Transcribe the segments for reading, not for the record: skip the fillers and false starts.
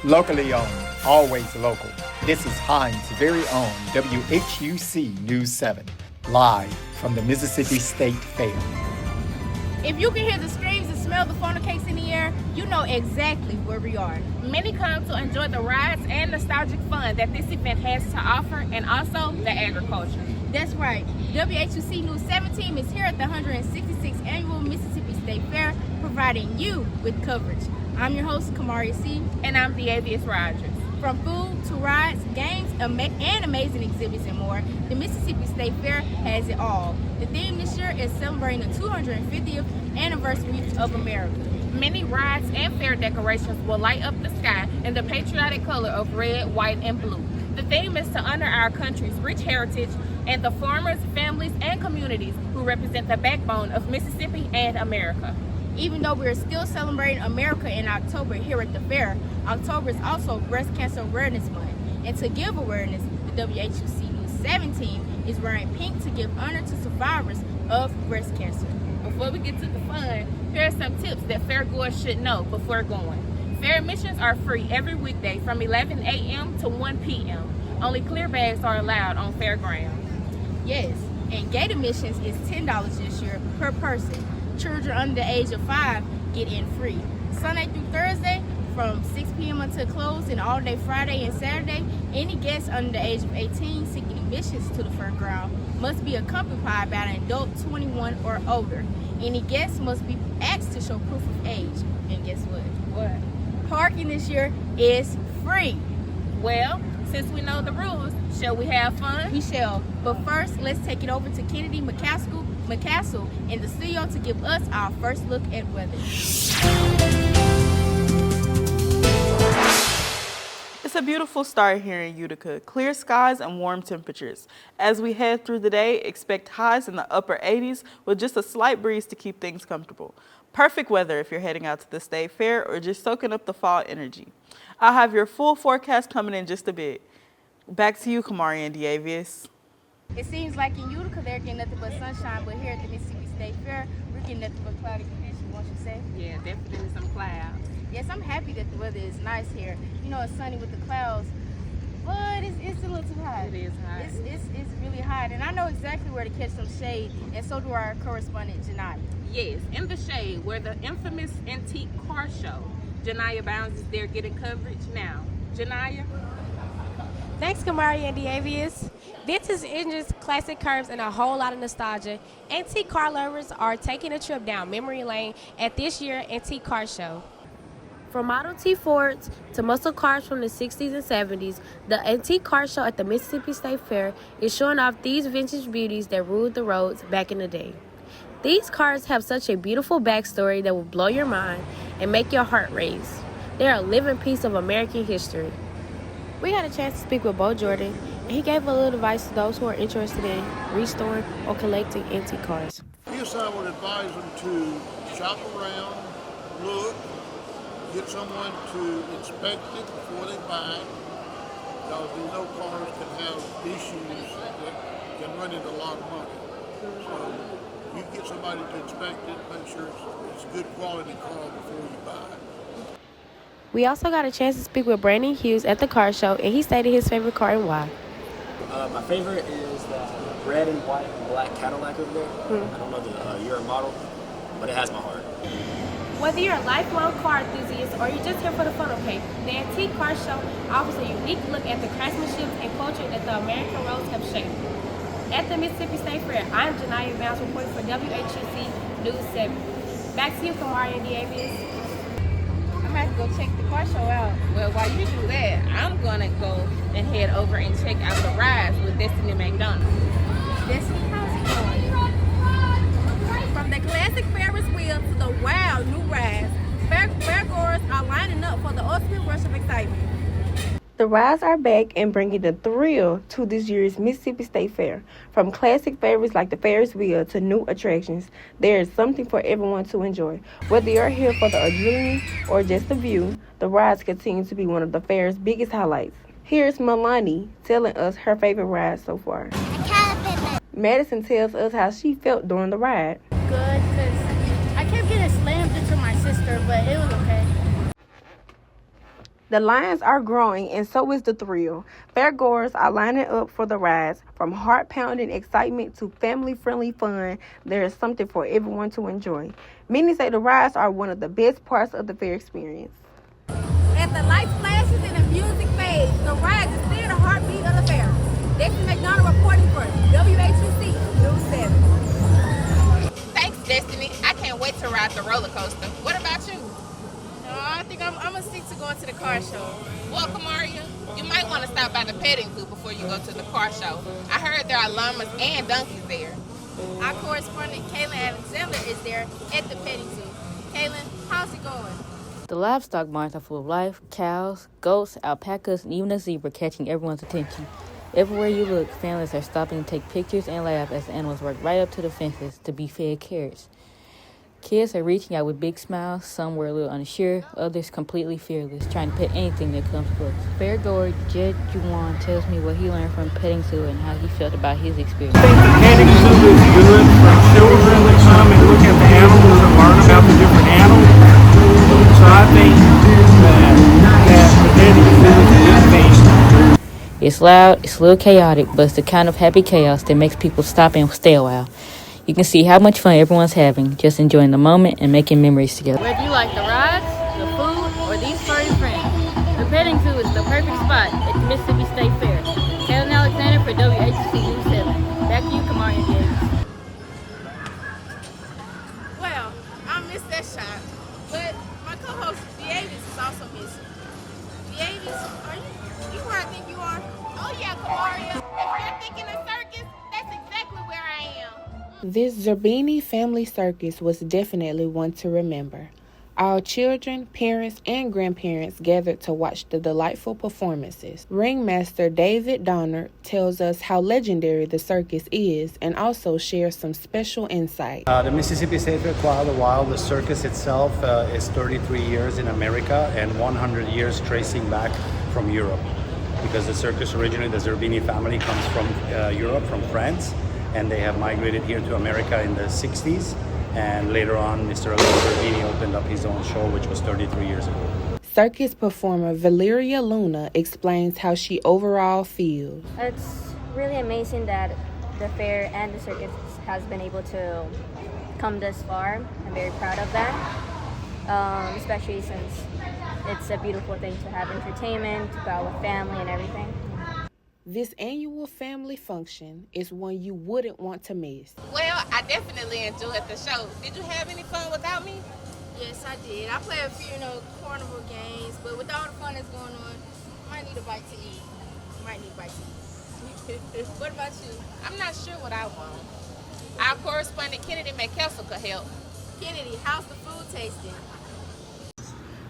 Locally owned, always local. This is Hinds' very own WHUC News 7, live from the Mississippi State Fair. If you can hear the screams and smell the funnel cakes in the air, you know exactly where we are. Many come to enjoy the rides and nostalgic fun that this event has to offer, and also the agriculture. That's right. WHUC News 7 team is here at the 166th Annual Mississippi State Fair, providing you with coverage. I'm your host, Kamaria C. And I'm Deavius Rogers. From food to rides, games, and amazing exhibits and more, the Mississippi State Fair has it all. The theme this year is celebrating the 250th anniversary of America. Many rides and fair decorations will light up the sky in the patriotic color of red, white, and blue. The theme is to honor our country's rich heritage and the farmers, families, and communities who represent the backbone of Mississippi and America. Even though we're still celebrating America in October here at the fair, October is also Breast Cancer Awareness Month. And to give awareness, the WHUC News 7 team is wearing pink to give honor to survivors of breast cancer. Before we get to the fun, here are some tips that fairgoers should know before going. Fair admissions are free every weekday from 11 a.m. to 1 p.m. Only clear bags are allowed on fairgrounds. Yes, and gate admissions is $10 this year per person. Children under the age of 5 get in free. Sunday through Thursday from 6 p.m. until close, and all day Friday and Saturday, any guests under the age of 18 seeking admissions to the fairground must be accompanied by an adult 21 or older. Any guests must be asked to show proof of age. And guess what? What? Parking this year is free. Well, since we know the rules, shall we have fun? We shall. But first, let's take it over to Kennedy McCaskill in the studio to give us our first look at weather. It's a beautiful start here in Utica. Clear skies and warm temperatures. As we head through the day, expect highs in the upper 80s with just a slight breeze to keep things comfortable. Perfect weather if you're heading out to the State Fair or just soaking up the fall energy. I'll have your full forecast coming in just a bit. Back to you, Kamari and Deavius. It seems like in Utica they're getting nothing but sunshine, but here at the Mississippi State Fair, we're getting nothing but cloudy conditions, won't you say? Yeah, definitely some clouds. Yes, I'm happy that the weather is nice here. You know, it's sunny with the clouds, but it's a little too hot. It is hot. It's really hot, and I know exactly where to catch some shade, and so do our correspondent, Janaya. Yes, in the shade, where the infamous antique car show. Janaya Bounds is there getting coverage now. Janaya? Thanks, Kamari and Deavius. Vintage engines, classic curves, and a whole lot of nostalgia. Antique car lovers are taking a trip down memory lane at this year's Antique Car Show. From Model T Fords to muscle cars from the 60s and 70s, the Antique Car Show at the Mississippi State Fair is showing off these vintage beauties that ruled the roads back in the day. These cars have such a beautiful backstory that will blow your mind and make your heart race. They are a living piece of American history. We had a chance to speak with Bo Jordan, and he gave a little advice to those who are interested in restoring or collecting antique cars. Yes, I would advise them to shop around, look, get someone to inspect it before they buy it, because we know cars can have issues that can run into a lot of money. So you get somebody to inspect it, make sure it's a good quality car before you buy it. We also got a chance to speak with Brandon Hughes at the car show, and he stated his favorite car and why. My favorite is the red and white and black Cadillac over there. I don't know the year and model, but it has my heart. Whether you're a lifelong car enthusiast or you're just here for the photo paper, the Antique Car Show offers a unique look at the craftsmanship and culture that the American roads have shaped. At the Mississippi State Fair, I'm Janaya Bounds reporting for WHUC News 7. Back to you, Kamari and Deavius. I'm going to go check the car show out. Well, while you do that, I'm going to go and head over and check out the rides with Destiny McDonald. Destiny, how's it going? From the classic Ferris wheel to the wild new rides, fairgoers are lining up for the ultimate rush of excitement. The rides are back and bringing the thrill to this year's Mississippi State Fair. From classic favorites like the Ferris wheel to new attractions, there is something for everyone to enjoy. Whether you're here for the adrenaline or just the view, the rides continue to be one of the fair's biggest highlights. Here's Milani telling us her favorite ride so far. Madison tells us how she felt during the ride. Good, because I kept getting slammed into my sister, but it was okay. The lines are growing, and so is the thrill. Fairgoers are lining up for the rides. From heart-pounding excitement to family-friendly fun, there is something for everyone to enjoy. Many say the rides are one of the best parts of the fair experience. As the lights flashes and the music fades, the rides is still the heartbeat of the fair. Destiny McDonald reporting for WHUC News 7. Thanks, Destiny. I can't wait to ride the roller coaster. What about you? No, I think I'm gonna stick to going to the car show. Well, Kamaria, you might want to stop by the petting zoo before you go to the car show. I heard there are llamas and donkeys there. Our correspondent Kaylin Alexander is there at the petting zoo. Kaylin, how's it going? The livestock barns are full of life, cows, goats, alpacas, and even a zebra catching everyone's attention. Everywhere you look, families are stopping to take pictures and laugh as the animals work right up to the fences to be fed carrots. Kids are reaching out with big smiles. Some were a little unsure, others completely fearless, trying to pet anything that comes close. Fairgoer Jed Juwan tells me what he learned from petting zoo and how he felt about his experience. I think the petting zoo is good for children to come and look at the animals and learn about the different animals. So I think that the petting zoo is a good thing. It's loud, it's a little chaotic, but it's the kind of happy chaos that makes people stop and stay a while. You can see how much fun everyone's having, just enjoying the moment and making memories together. Whether you like the rides, the food, or these furry friends, the petting zoo is the perfect spot at the Mississippi State Fair. Kaylin Alexander for WHUC News 7. Back to you, Kamaria Davis. Well, I missed that shot, but my co-host Davis is also missing. Davis, are you where I think you are? Oh yeah, Kamaria. If you're thinking of circus, that's exactly where I am. This Zerbini family circus was definitely one to remember. Our children, parents, and grandparents gathered to watch the delightful performances. Ringmaster David Donner tells us how legendary the circus is and also shares some special insight. The Mississippi State Fair Quail the Wild, the circus itself is 33 years in America and 100 years tracing back from Europe. Because the circus originally, the Zerbini family comes from Europe, from France, and they have migrated here to America in the 60s. And later on, Mr. Zerbini opened up his own show, which was 33 years ago. Circus performer Valeria Luna explains how she overall feels. It's really amazing that the fair and the circus has been able to come this far. I'm very proud of that, especially since it's a beautiful thing to have entertainment, to go out with family and everything. This annual family function is one you wouldn't want to miss. Well, I definitely enjoyed the show. Did you have any fun without me? Yes, I did. I played a few, carnival games, but with all the fun that's going on, I might need a bite to eat. What about you? I'm not sure what I want. Our correspondent Kennedy McKessel could help. Kennedy, how's the food tasting?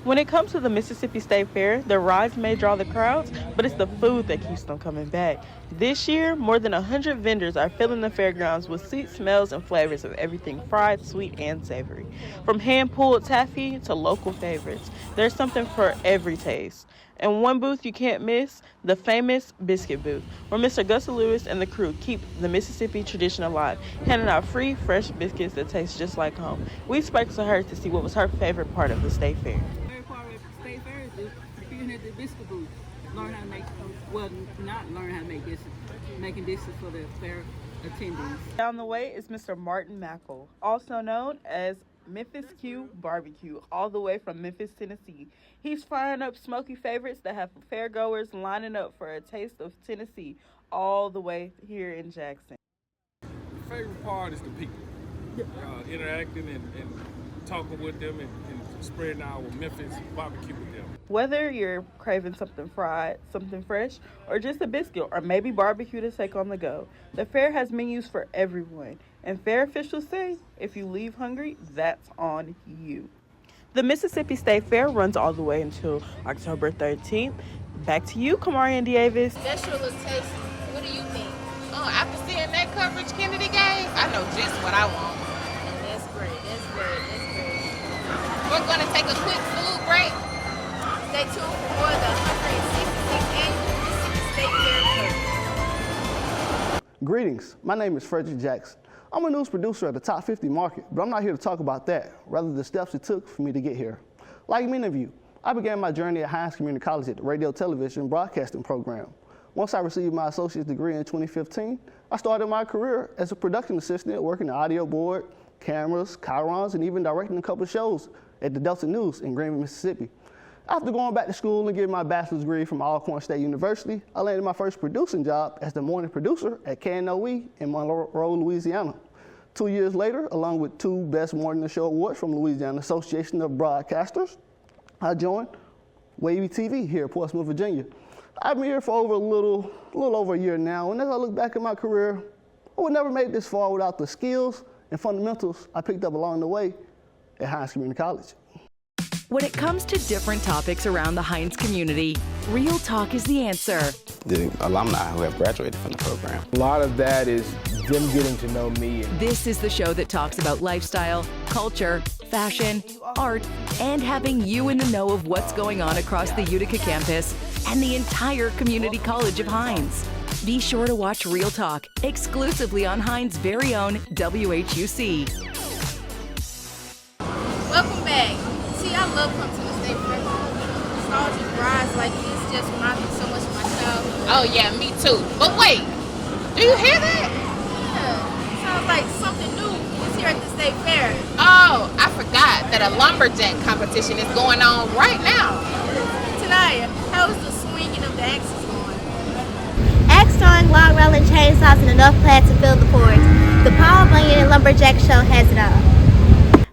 When it comes to the Mississippi State Fair, the rides may draw the crowds, but it's the food that keeps them coming back. This year, more than 100 vendors are filling the fairgrounds with sweet smells and flavors of everything fried, sweet, and savory. From hand-pulled taffy to local favorites, there's something for every taste. And one booth you can't miss, the famous biscuit booth, where Mr. Gus Lewis and the crew keep the Mississippi tradition alive, handing out free, fresh biscuits that taste just like home. We spoke to her to see what was her favorite part of the State Fair. State Fair is being at the biscuit booth, learn how to make, not learn how to make biscuits, making biscuits for the fair attendees. Down the way is Mr. Martin Mackle, also known as Memphis Q Barbecue, all the way from Memphis, Tennessee. He's firing up smoky favorites that have fairgoers lining up for a taste of Tennessee all the way here in Jackson. The favorite part is the people, interacting and talking with them and spreading our Memphis barbecue with them. Whether you're craving something fried, something fresh, or just a biscuit, or maybe barbecue to take on the go, the fair has menus for everyone. And fair officials say, if you leave hungry, that's on you. The Mississippi State Fair runs all the way until October 13th. Back to you, Kamaria Davis. That sure looks tasty. What do you think? After seeing that coverage Kennedy gave, I know just what I want. That's great. We're going to take a quick food break. Stay tuned for the 166th Annual Mississippi State Fair. Greetings, my name is Frederick Jackson. I'm a news producer at the Top 50 Market, but I'm not here to talk about that, rather the steps it took for me to get here. Like many of you, I began my journey at Hinds Community College at the radio, television, broadcasting program. Once I received my associate's degree in 2015, I started my career as a production assistant working the audio board, cameras, chyrons, and even directing a couple of shows at the Delta News in Greenville, Mississippi. After going back to school and getting my bachelor's degree from Alcorn State University, I landed my first producing job as the morning producer at KNOE in Monroe, Louisiana. 2 years later, along with 2 Best Morning Show Awards from Louisiana Association of Broadcasters, I joined Wavy TV here at Portsmouth, Virginia. I've been here for over a little over a year now, and as I look back at my career, I would never make this far without the skills and fundamentals I picked up along the way at Hinds Community College. When it comes to different topics around the Hinds community, Real Talk is the answer. The alumni who have graduated from the program. A lot of that is them getting to know me. This is the show that talks about lifestyle, culture, fashion, art, and having you in the know of what's going on across the Utica campus and the entire community college of Hinds. Be sure to watch Real Talk exclusively on Hinds' very own WHUC. Welcome back. See, I love coming to the state fair. Nostalgic rides like this just remind me so much of my childhood. Oh yeah, me too. But wait, do you hear that? Yeah, sounds like something new is here at the state fair. Oh, I forgot that a lumberjack competition is going on right now. Tanaya, how's the swinging of the axes going? Axe throwing, log rolling, chainsaws, and enough plaids to fill the cords. The Paul Bunyan Lumberjack Show has it all.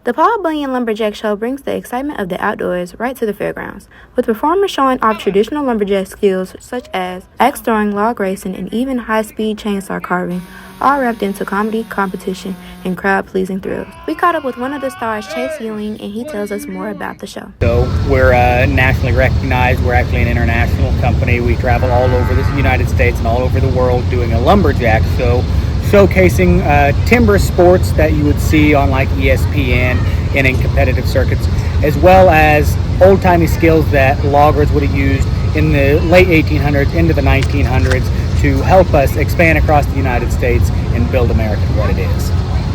The Paul Bunyan Lumberjack Show brings the excitement of the outdoors right to the fairgrounds, with performers showing off traditional lumberjack skills such as axe throwing, log racing, and even high-speed chainsaw carving, all wrapped into comedy, competition, and crowd-pleasing thrills. We caught up with one of the stars, Chase Ewing, and he tells us more about the show. So we're nationally recognized. We're actually an international company. We travel all over the United States and all over the world doing a lumberjack show, showcasing timber sports that you would see on like ESPN and in competitive circuits, as well as old-timey skills that loggers would have used in the late 1800s into the 1900s to help us expand across the United States and build America what it is.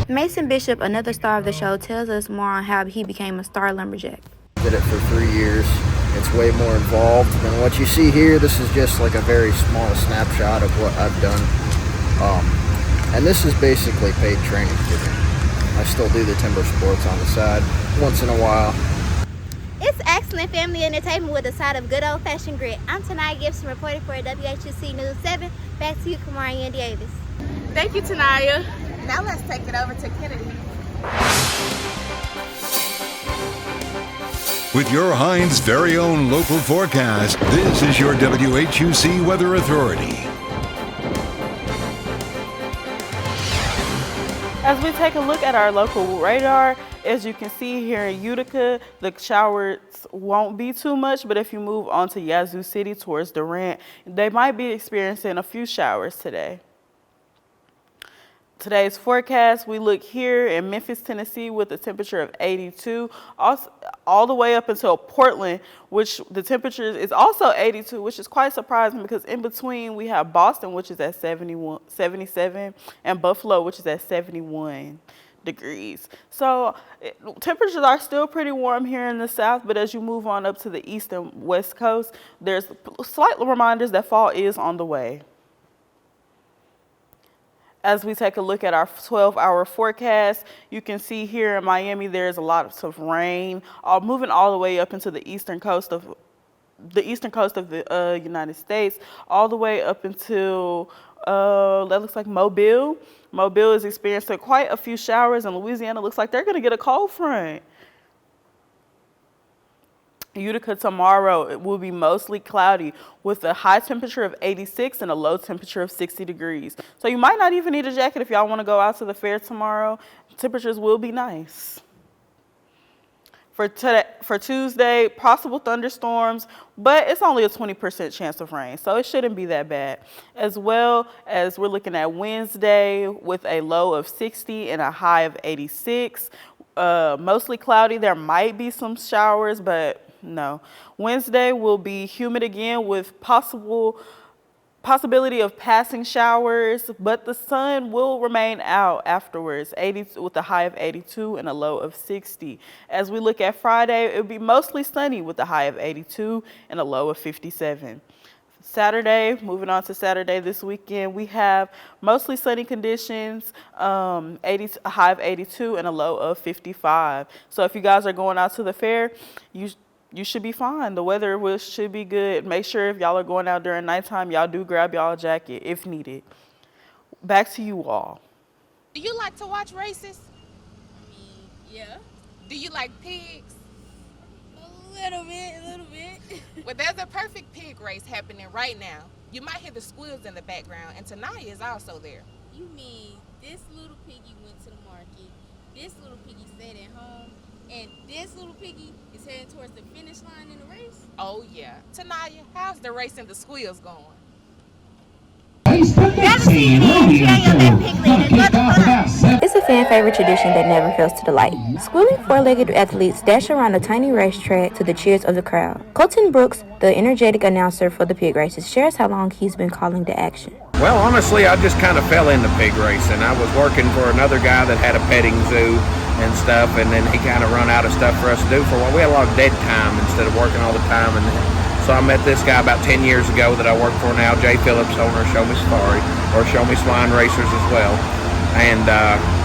Mason Bishop, another star of the show, tells us more on how he became a star lumberjack. Did it for 3 years. It's way more involved than what you see here. This is just like a very small snapshot of what I've done. And this is basically paid training for me. I still do the timber sports on the side once in a while. It's excellent family entertainment with a side of good old-fashioned grit. I'm Tanaya Gibson reporting for WHUC News 7. Back to you, Kamari and Davis. Thank you, Tanaya. Now let's take it over to Kennedy. With your Hinds' very own local forecast, this is your WHUC Weather Authority. As we take a look at our local radar, as you can see here in Utica, the showers won't be too much, but if you move on to Yazoo City towards Durant, they might be experiencing a few showers today. Today's forecast, we look here in Memphis, Tennessee with a temperature of 82, all the way up until Portland, which the temperature is also 82, which is quite surprising because in between we have Boston, which is at 77, and Buffalo, which is at 71 degrees. So temperatures are still pretty warm here in the south, but as you move on up to the east and west coast, there's slight reminders that fall is on the way. As we take a look at our 12-hour forecast, you can see here in Miami there's a lot of rain, moving all the way up into the eastern coast of the United States, all the way up until that looks like Mobile. Mobile is experiencing quite a few showers, and Louisiana looks like they're going to get a cold front. Utica tomorrow, it will be mostly cloudy with a high temperature of 86 and a low temperature of 60 degrees. So you might not even need a jacket if y'all want to go out to the fair tomorrow. Temperatures will be nice. For Tuesday, possible thunderstorms, but it's only a 20% chance of rain, so it shouldn't be that bad. As well as we're looking at Wednesday with a low of 60 and a high of 86. Mostly cloudy. There might be some showers, but no. Wednesday will be humid again with possible Possibility of passing showers, but the sun will remain out afterwards, with a high of 82 and a low of 60. As we look at Friday, it will be mostly sunny with a high of 82 and a low of 57. Saturday, moving on to Saturday this weekend, we have mostly sunny conditions, a high of 82 and a low of 55. So if you guys are going out to the fair, you should be fine. The weather should be good. Make sure if y'all are going out during nighttime, y'all do grab y'all a jacket if needed. Back to you all. Do you like to watch races? Yeah. Do you like pigs? A little bit. Well, there's a perfect pig race happening right now. You might hear the squeals in the background, and Tanaya is also there. You mean this little piggy went to the market, this little piggy stayed at home, and this little piggy is heading towards the finish line in the race? Oh, yeah. Tanaya, how's the race and the squeals going? It's a fan favorite tradition that never fails to delight. Squealing four-legged athletes dash around a tiny racetrack to the cheers of the crowd. Colton Brooks, the energetic announcer for the pig races, shares how long he's been calling the action. Well, honestly, I just kind of fell into pig racing. I was working for another guy that had a petting zoo and stuff, and then he kind of run out of stuff for us to do for a while. We had a lot of dead time instead of working all the time, and so I met this guy about 10 years ago that I work for now, Jay Phillips, owner of Show Me Safari, or Show Me Swine Racers as well. And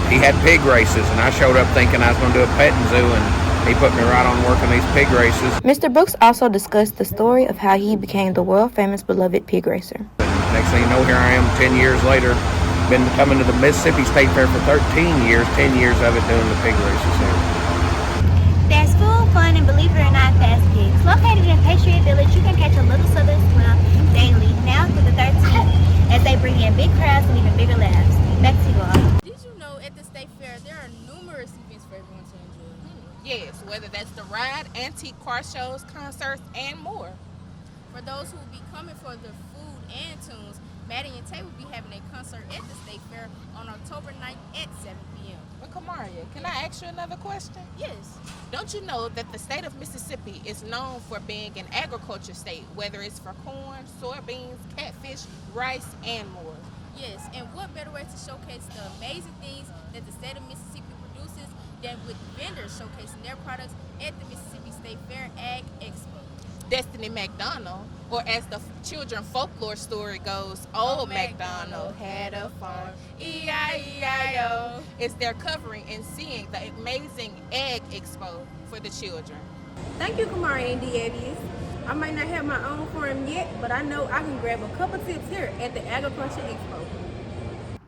he had pig races, and I showed up thinking I was going to do a petting zoo, and he put me right on working these pig races. Mr. Brooks also discussed the story of how he became the world-famous beloved pig racer. Next thing you know, here I am 10 years later, been coming to the Mississippi State Fair for 13 years, 10 years of it doing the pig races here. There's food, fun, and believe it or not, fast pigs. Located in Patriot Village, you can catch a little southern swim daily, now through the 13th, as they bring in big crowds and even bigger laughs. Back to you all. Did you know at the state fair there are numerous events for everyone to enjoy? Yes, whether that's the ride, antique car shows, concerts, and more. For those who will be coming for the food and tunes, Maddie and Tay will be having a concert at the state fair on October 9th at 7 p.m. But Kamaria, can I ask you another question? Yes. Don't you know that the state of Mississippi is known for being an agriculture state, whether it's for corn, soybeans, catfish, rice, and more? Yes, and what better way to showcase the amazing things that the state of Mississippi produces than with vendors showcasing their products at the Mississippi State Fair Ag Expo. Destiny McDonald, or as the children folklore story goes, Old MacDonald had a farm, E-I-E-I-O. It's their covering and seeing the amazing Ag Expo for the children. Thank you, Kamari and Diavius. I might not have my own farm yet, but I know I can grab a couple tips here at the Agriculture Expo.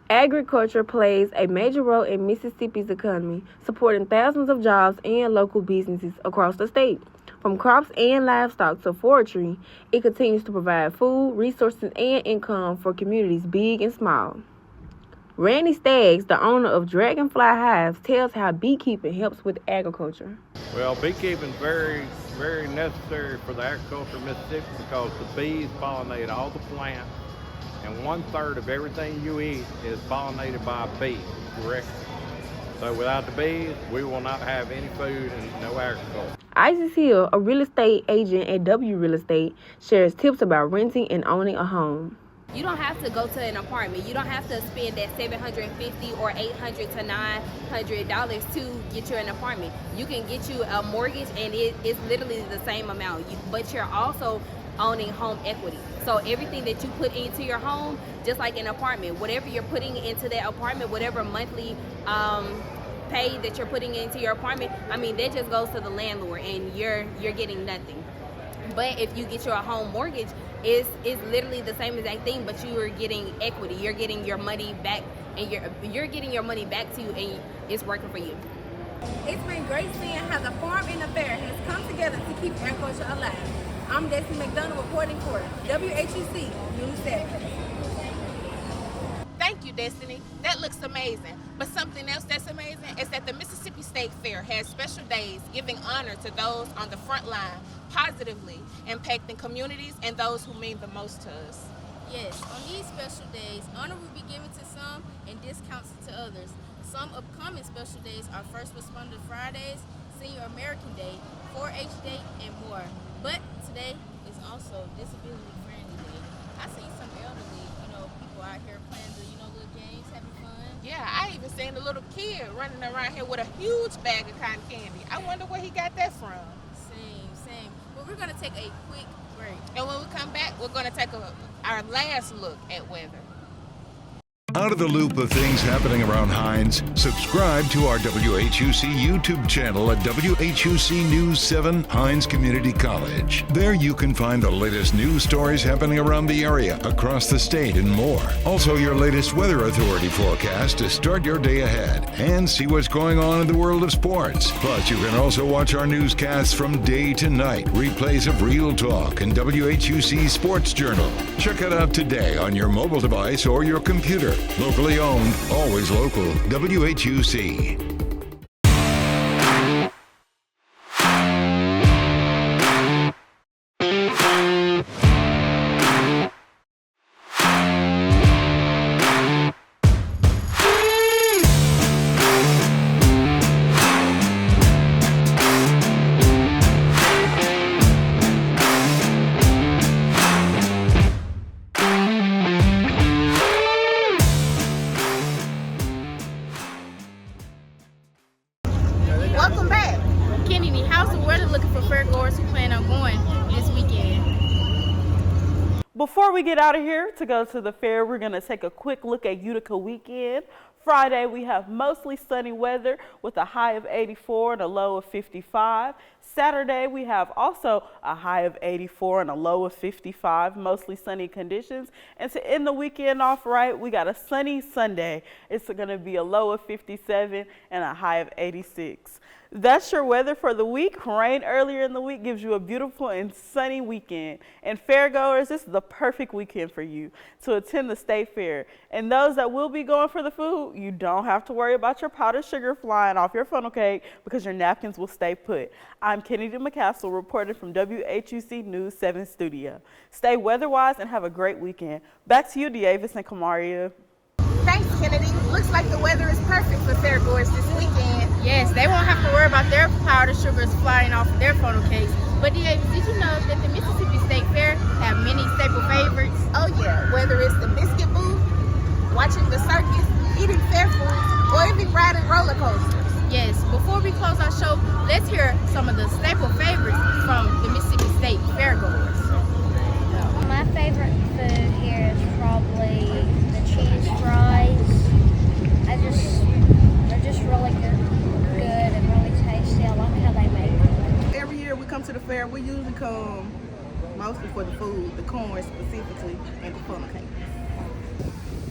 Agriculture plays a major role in Mississippi's economy, supporting thousands of jobs and local businesses across the state. From crops and livestock to forestry, it continues to provide food, resources, and income for communities big and small. Randy Staggs, the owner of Dragonfly Hives, tells how beekeeping helps with agriculture. Well, beekeeping is very, very necessary for the agriculture of Mississippi because the bees pollinate all the plants, and 1/3 of everything you eat is pollinated by a bee, correct? So without the bees, we will not have any food and no agriculture. Isis Hill, a real estate agent at W Real Estate, shares tips about renting and owning a home. You don't have to go to an apartment. You don't have to spend that $750 or $800 to $900 to get you an apartment. You can get you a mortgage, and it's literally the same amount. But you're also owning home equity. So everything that you put into your home, just like an apartment, whatever you're putting into that apartment, whatever monthly pay that you're putting into your apartment, I mean, that just goes to the landlord, and you're getting nothing. But if you get your home mortgage, it's literally the same exact thing, but you are getting equity. You're getting your money back, and you're getting your money back to you, and it's working for you. It's been great seeing how the farm and the fair has come together to keep agriculture alive. I'm Destiny McDonald reporting for WHUC News 7. Thank you, Destiny. That looks amazing. But something else that's amazing is that the Mississippi State Fair has special days giving honor to those on the front line, positively impacting communities and those who mean the most to us. Yes, on these special days, honor will be given to some and discounts to others. Some upcoming special days are First Responder Fridays, Senior American Day, 4-H Day, and more. But today is also Disability Friendly Day. I see some elders out here playing the, little games, having fun. Yeah, I even seen a little kid running around here with a huge bag of cotton candy. I wonder where he got that from. Same. Well, we're going to take a quick break. And when we come back, we're going to take our last look at weather. Out of the loop of things happening around Hinds, subscribe to our WHUC YouTube channel at WHUC News 7 Hinds Community College. There you can find the latest news stories happening around the area, across the state, and more. Also, your latest Weather Authority forecast to start your day ahead and see what's going on in the world of sports. Plus, you can also watch our newscasts from day to night, replays of Real Talk and WHUC Sports Journal. Check it out today on your mobile device or your computer. Locally owned, always local. WHUC. Welcome back. Kennedy, how's the weather looking for fairgoers who plan on going this weekend? Before we get out of here to go to the fair, we're going to take a quick look at Utica weekend. Friday, we have mostly sunny weather with a high of 84 and a low of 55. Saturday, we have also a high of 84 and a low of 55, mostly sunny conditions. And to end the weekend off right, we got a sunny Sunday. It's going to be a low of 57 and a high of 86. That's your weather for the week. Rain earlier in the week gives you a beautiful and sunny weekend. And fairgoers, this is the perfect weekend for you to attend the state fair. And those that will be going for the food, you don't have to worry about your powdered sugar flying off your funnel cake because your napkins will stay put. I'm Kennedy McCassell reporting from WHUC News 7 Studio. Stay weather-wise and have a great weekend. Back to you, Davis and Kamaria. Thanks, Kennedy. Looks like the weather is perfect for fairgoers this weekend. Yes, they won't have to worry about their powdered sugars flying off of their funnel cakes. But did you know that the Mississippi State Fair have many staple favorites? Oh yeah, whether it's the biscuit booth, watching the circus, eating fair food, or even riding roller coasters. Yes, before we close our show, let's hear some of the staple favorites from the Mississippi State Fairgoers. My favorite food here is probably the cheese fries. They're just really good and really tasty. I like how they make them. Every year we come to the fair, we usually come mostly for the food, the corn specifically, and the funnel cake.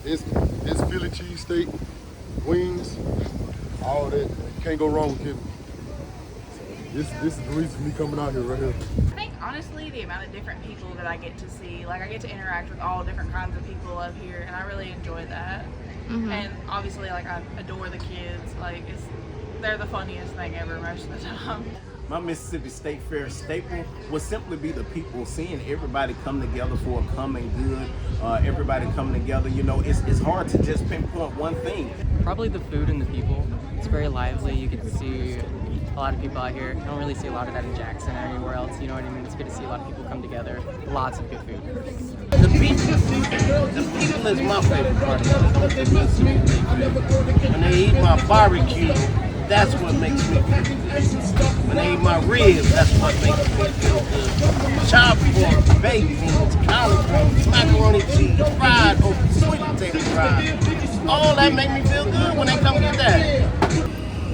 It's Philly cheesesteak, wings, all that. You can't go wrong with it. This is the reason for me coming out here right here. I think honestly the amount of different people that I get to see, like I get to interact with all different kinds of people up here and I really enjoy that. And obviously like I adore the kids, like they're the funniest thing ever most of the time. My Mississippi State Fair staple would simply be the people, seeing everybody come together for a common good, everybody coming together. You know, it's hard to just pinpoint one thing. Probably the food and the people. It's very lively. You get to see a lot of people out here. You don't really see a lot of that in Jackson or anywhere else, you know what I mean? It's good to see a lot of people come together. Lots of good food. The people is my favorite part. When they eat my barbecue, that's what makes me feel good. When they eat my ribs, that's what makes me feel good. Chopped pork, baked beans, collard greens, macaroni cheese, fried or sweet potato fries. All that make me feel good when they come get that.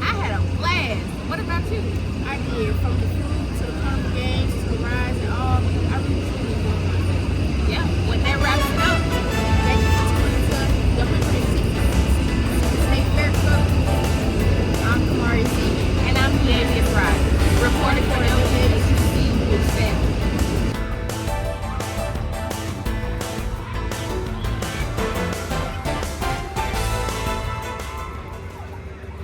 I had a blast. What about you? I did. From the food to the carnival games to the rides and all. I really